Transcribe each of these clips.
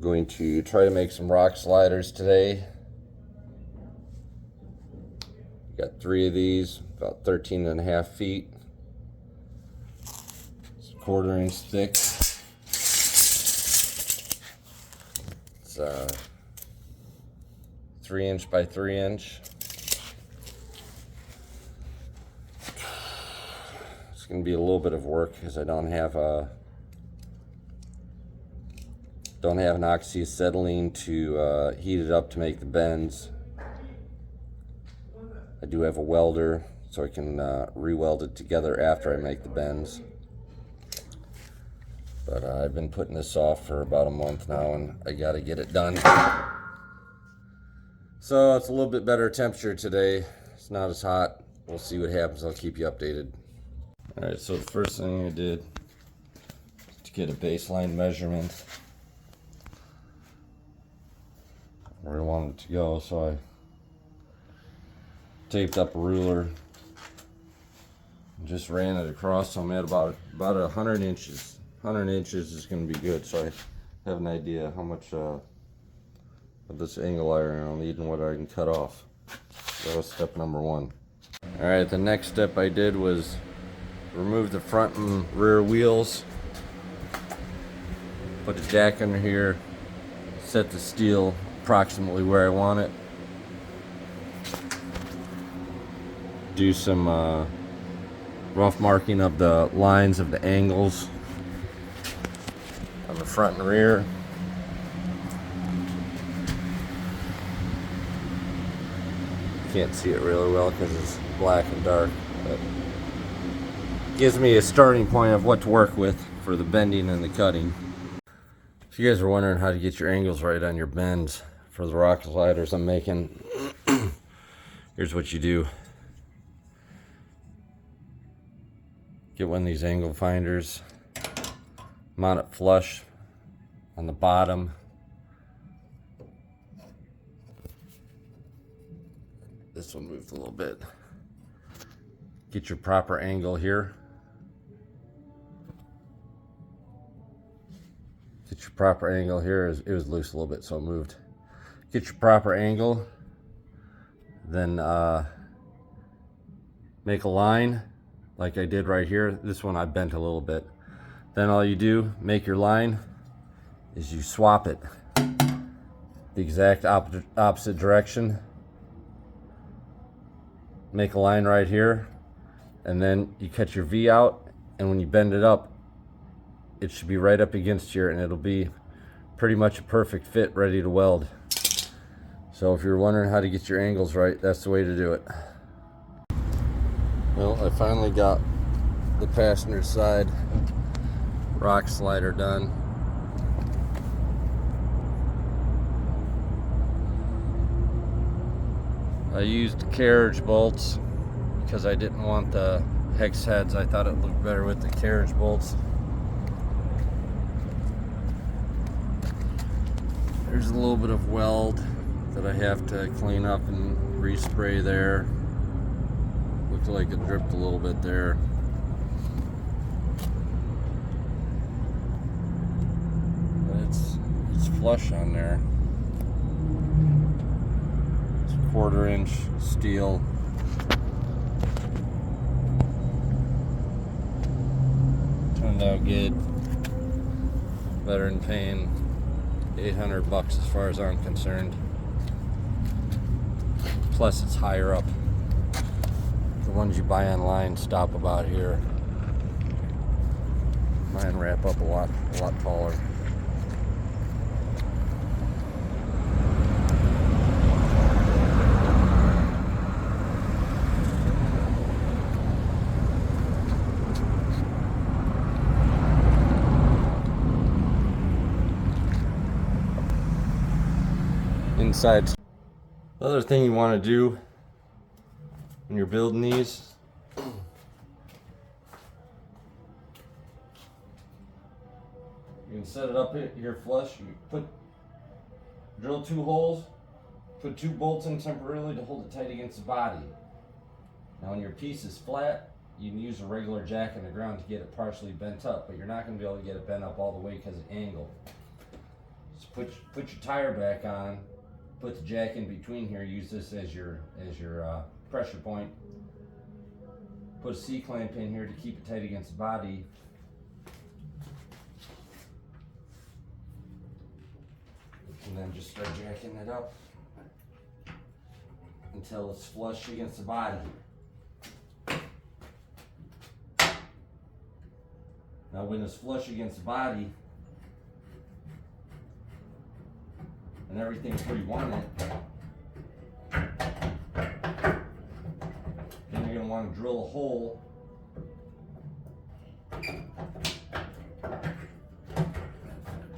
going to try to make some rock sliders today. Got 3 of these, about 13.5 feet. It's a 1/4 inch thick. It's 3 inch by 3 inch. It's going to be a little bit of work because I don't have an oxyacetylene to heat it up to make the bends. I do have a welder, so I can re-weld it together after I make the bends. But I've been putting this off for about a month now, and I got to get it done. So it's a little bit better temperature today. It's not as hot. We'll see what happens. I'll keep you updated. Alright, so the first thing I did was to get a baseline measurement where I want it to go. So I taped up a ruler and just ran it across. So I'm at about 100 inches. 100 inches is going to be good, so I have an idea how much of this angle iron I'll need and what I can cut off. So that was step number 1. Alright, the next step I did was remove the front and rear wheels, put the jack under here, set the steel approximately where I want it, do some rough marking of the lines of the angles on the front and rear. Can't see it really well because it's black and dark, but gives me a starting point of what to work with for the bending and the cutting. If you guys are wondering how to get your angles right on your bends for the rock sliders I'm making, here's what you do. Get one of these angle finders, mount it flush on the bottom. This one moved a little bit. Get your proper angle here. Get your proper angle here. It was loose a little bit, so it moved. Get your proper angle. Then make a line like I did right here. This one I bent a little bit. Then all you do, make your line, is you swap it the exact opposite direction. Make a line right here, and then you cut your V out, and when you bend it up, it should be right up against here, and it'll be pretty much a perfect fit, ready to weld. So if you're wondering how to get your angles right, that's the way to do it. Well, I finally got the passenger side rock slider done. I used carriage bolts because I didn't want the hex heads. I thought it looked better with the carriage bolts. There's a little bit of weld that I have to clean up and respray there. Looked like it dripped a little bit there. But it's flush on there. It's a 1/4 inch steel. Turned out good. Better than paying $800 as far as I'm concerned. Plus it's higher up. The ones you buy online stop about here. Mine wrap up a lot taller. Inside. The other thing you want to do when you're building these, you can set it up here flush. You drill 2 holes, put 2 bolts in temporarily to hold it tight against the body. Now when your piece is flat, you can use a regular jack in the ground to get it partially bent up, but you're not going to be able to get it bent up all the way because of angle. It's put your tire back on, put the jack in between here, use this as your pressure point. Put a C-clamp in here to keep it tight against the body. And then just start jacking it up until it's flush against the body. Now when it's flush against the body and everything's where you want it, then you're going to want to drill a hole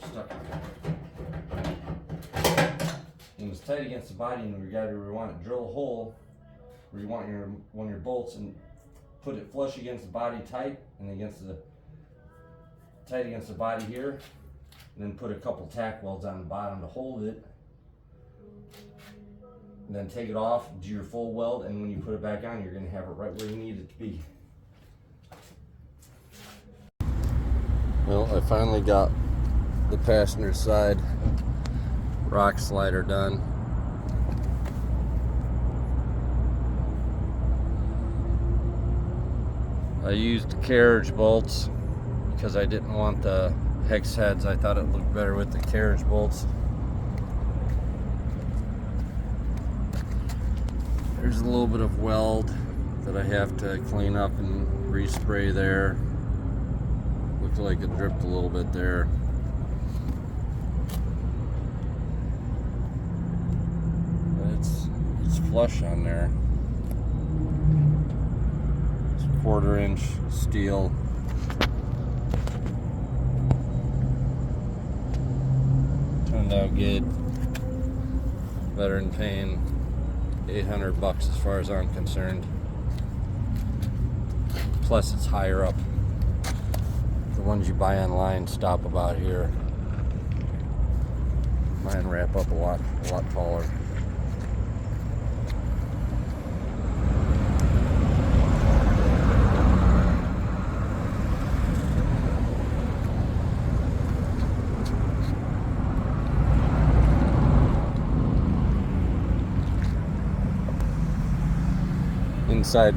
stuck. When it's tight against the body and we want to drill a hole where you want one of your bolts and put it flush against the body tight and tight against the body here, and then put a couple tack welds on the bottom to hold it, and then take it off, do your full weld, and when you put it back on, you're going to have it right where you need it to be. Well, I finally got the passenger side rock slider done. I used the carriage bolts because I didn't want the hex heads. I thought it looked better with the carriage bolts. There's a little bit of weld that I have to clean up and respray there. Looked like it dripped a little bit there. But it's flush on there. It's 1/4 inch steel. Turned out good. Better than paying $800 as far as I'm concerned. Plus it's higher up. The ones you buy online stop about here. Mine wrap up a lot taller. Inside